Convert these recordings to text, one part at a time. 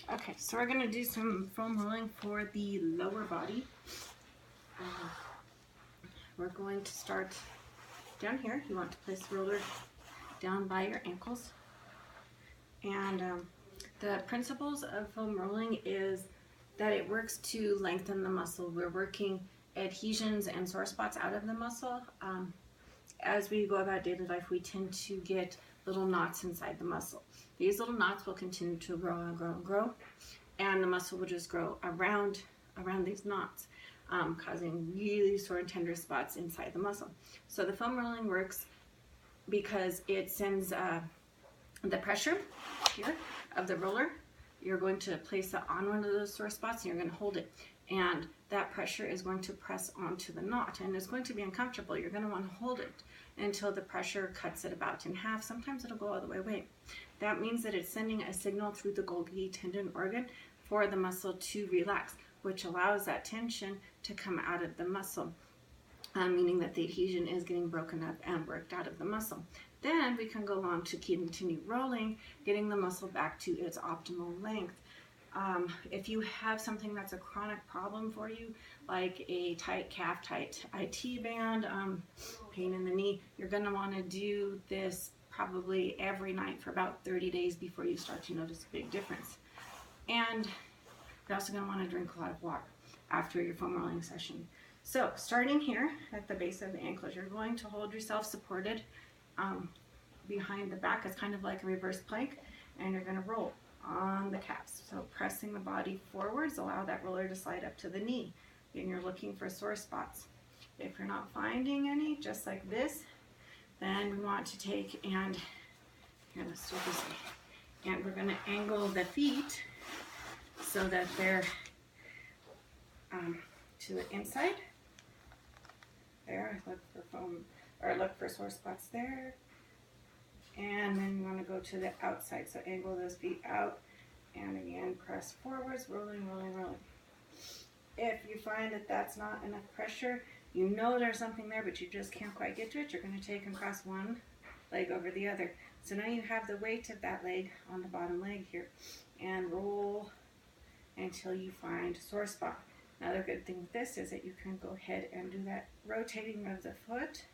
Okay, so we're going to do some foam rolling for the lower body. We're going to start down here. You want to place the roller down by your ankles. And the principles of foam rolling is that it works to lengthen the muscle. We're working adhesions and sore spots out of the muscle. As we go about daily life, we tend to get little knots inside the muscle. These little knots will continue to grow and grow and grow, and the muscle will just grow around these knots, causing really sore and tender spots inside the muscle. So the foam rolling works because it sends the pressure here of the roller. You're going to place it on one of those sore spots and you're going to hold it, and that pressure is going to press onto the knot, and it's going to be uncomfortable. You're going to want to hold it until the pressure cuts it about in half. Sometimes it'll go all the way away. That means that it's sending a signal through the Golgi tendon organ for the muscle to relax, which allows that tension to come out of the muscle, meaning that the adhesion is getting broken up and worked out of the muscle. Then we can go on to continue rolling, getting the muscle back to its optimal length. If you have something that's a chronic problem for you, like a tight calf, tight IT band, pain in the knee, you're going to want to do this probably every night for about 30 days before you start to notice a big difference. And you're also going to want to drink a lot of water after your foam rolling session. So starting here at the base of the ankles, you're going to hold yourself supported behind the back. It's kind of like a reverse plank, and you're going to roll on the calves. So pressing the body forwards, allow that roller to slide up to the knee. And you're looking for sore spots. If you're not finding any, just like this, then we want to take and, here, let's do it this way. And we're going to angle the feet so that they're to the inside. There, look for foam, or look for sore spots there. And then you want to go to the outside, so angle those feet out, and again press forwards, rolling, rolling, rolling. If you find that that's not enough pressure, you know there's something there, but you just can't quite get to it, you're going to take and cross one leg over the other. So now you have the weight of that leg on the bottom leg here, and roll until you find a sore spot. Another good thing with this is that you can go ahead and do that rotating of the foot,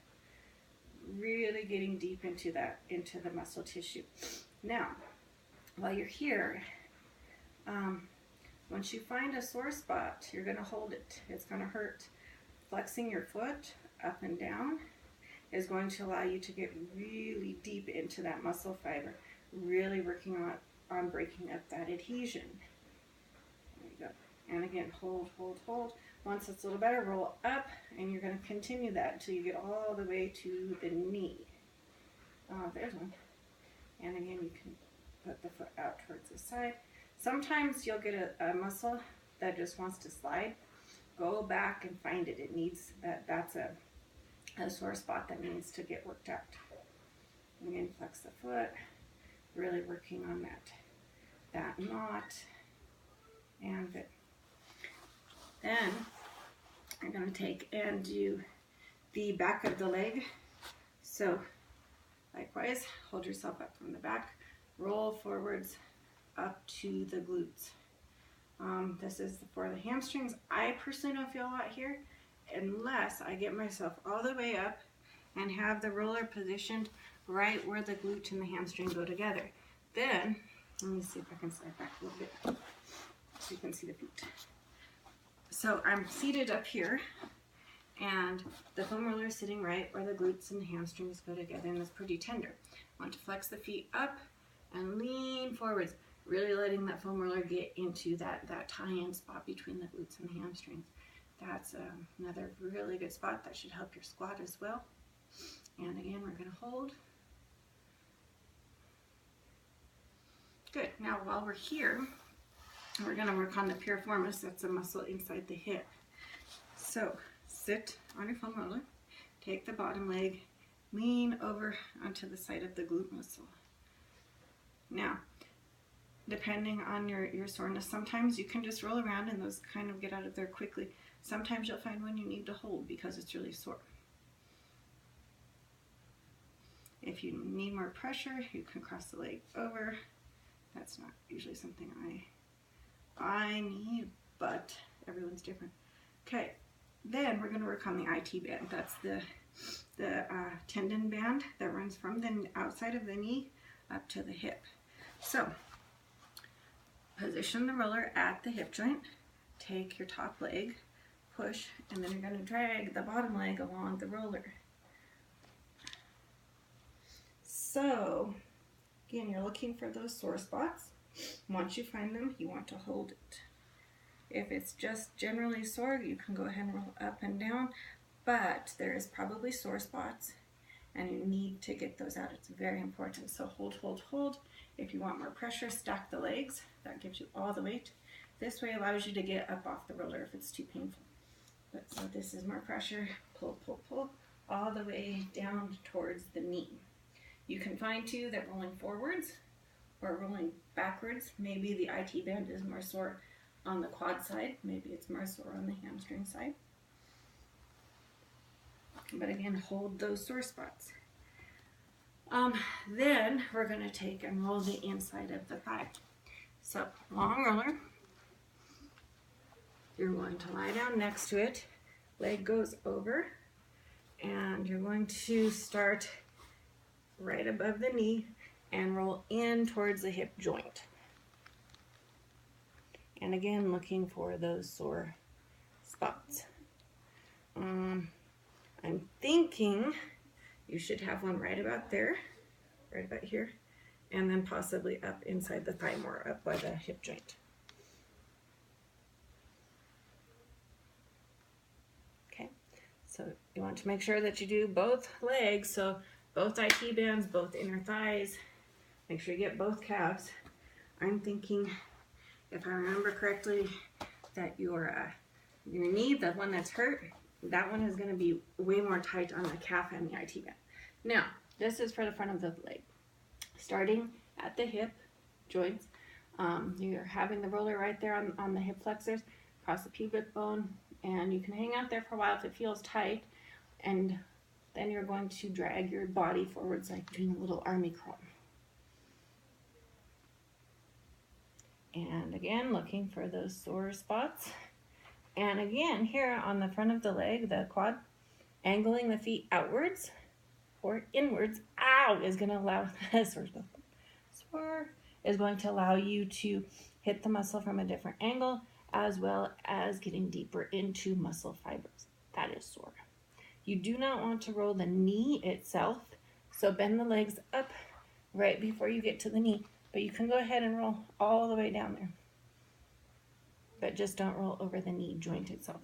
really getting deep into the muscle tissue. Now, while you're here, once you find a sore spot, you're going to hold it. It's going to hurt. Flexing your foot up and down is going to allow you to get really deep into that muscle fiber, really working on breaking up that adhesion. There you go. And again, hold, hold, hold. Once it's a little better, roll up, and you're going to continue that until you get all the way to the knee. There's one. And again, you can put the foot out towards the side. Sometimes you'll get a muscle that just wants to slide. Go back and find it. It needs that's a sore spot that needs to get worked out. Again, flex the foot, really working on that knot, and good. Then I'm going to take and do the back of the leg. So likewise, hold yourself up from the back, roll forwards up to the glutes. This is for the hamstrings. I personally don't feel a lot here unless I get myself all the way up and have the roller positioned right where the glute and the hamstring go together. Then, let me see if I can slide back a little bit so you can see the feet. So I'm seated up here, and the foam roller is sitting right where the glutes and the hamstrings go together, and it's pretty tender. I want to flex the feet up and lean forwards, really letting that foam roller get into that tie-in spot between the glutes and the hamstrings. That's another really good spot that should help your squat as well. And again, we're going to hold. Good. Now while we're here, we're going to work on the piriformis. That's a muscle inside the hip. So sit on your foam roller, take the bottom leg, lean over onto the side of the glute muscle. Now, depending on your soreness, sometimes you can just roll around and those kind of get out of there quickly. Sometimes you'll find one you need to hold because it's really sore. If you need more pressure, you can cross the leg over. That's not usually something I thigh, knee, butt. Everyone's different. Okay, then we're going to work on the IT band. That's the tendon band that runs from the outside of the knee up to the hip. So position the roller at the hip joint, take your top leg, push, and then you're going to drag the bottom leg along the roller. So again, you're looking for those sore spots. Once you find them, you want to hold it. If it's just generally sore, you can go ahead and roll up and down, but there is probably sore spots and you need to get those out. It's very important. So hold, hold, hold. If you want more pressure, stack the legs. That gives you all the weight. This way allows you to get up off the roller if it's too painful. But so this is more pressure. Pull, pull, pull, all the way down towards the knee. You can find too that rolling forwards or rolling backwards, maybe the IT band is more sore on the quad side, maybe it's more sore on the hamstring side. But again, hold those sore spots. Then we're going to take and roll the inside of the thigh. So long roller, you're going to lie down next to it, leg goes over, and you're going to start right above the knee and roll in towards the hip joint. And again, looking for those sore spots. I'm thinking you should have one right about there, right about here, and then possibly up inside the thigh more, up by the hip joint. Okay, so you want to make sure that you do both legs, so both IT bands, both inner thighs. Make sure you get both calves. I'm thinking, if I remember correctly, that your knee, the one that's hurt, that one is going to be way more tight on the calf and the IT band. Now, this is for the front of the leg. Starting at the hip joints, you're having the roller right there on the hip flexors, across the pubic bone, and you can hang out there for a while if it feels tight, and then you're going to drag your body forwards like doing a little army crawl. And again, looking for those sore spots. And again, here on the front of the leg, the quad, angling the feet outwards or inwards, is going to allow, is going to allow you to hit the muscle from a different angle, as well as getting deeper into muscle fibers. That is sore. You do not want to roll the knee itself, so bend the legs up right before you get to the knee, but you can go ahead and roll all the way down there. But just don't roll over the knee joint itself.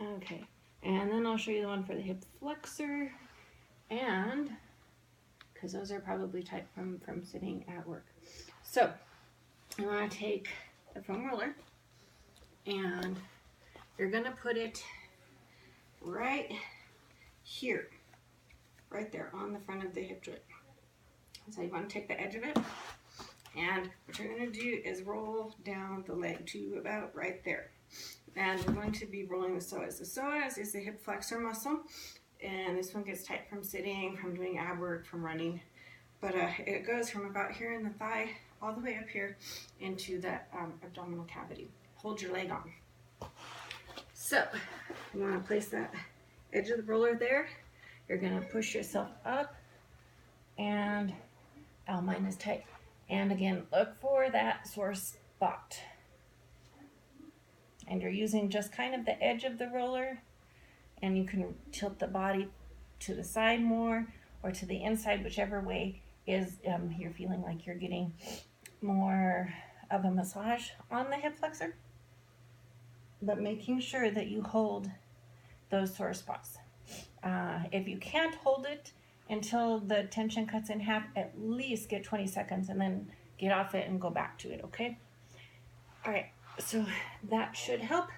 Okay, and then I'll show you the one for the hip flexor, and because those are probably tight from sitting at work. So you want to take the foam roller and you're going to put it right here, right there on the front of the hip joint. So you want to take the edge of it, and what you're going to do is roll down the leg to about right there. And we're going to be rolling the psoas. The psoas is the hip flexor muscle, and this one gets tight from sitting, from doing ab work, from running. But it goes from about here in the thigh all the way up here into that abdominal cavity. Hold your leg on. So you want to place that edge of the roller there. You're going to push yourself up, and mine is tight. And again, look for that sore spot. And you're using just kind of the edge of the roller, and you can tilt the body to the side more or to the inside, whichever way is you're feeling like you're getting more of a massage on the hip flexor. But making sure that you hold those sore spots. If you can't hold it until the tension cuts in half, at least get 20 seconds and then get off it and go back to it, okay? All right, so that should help.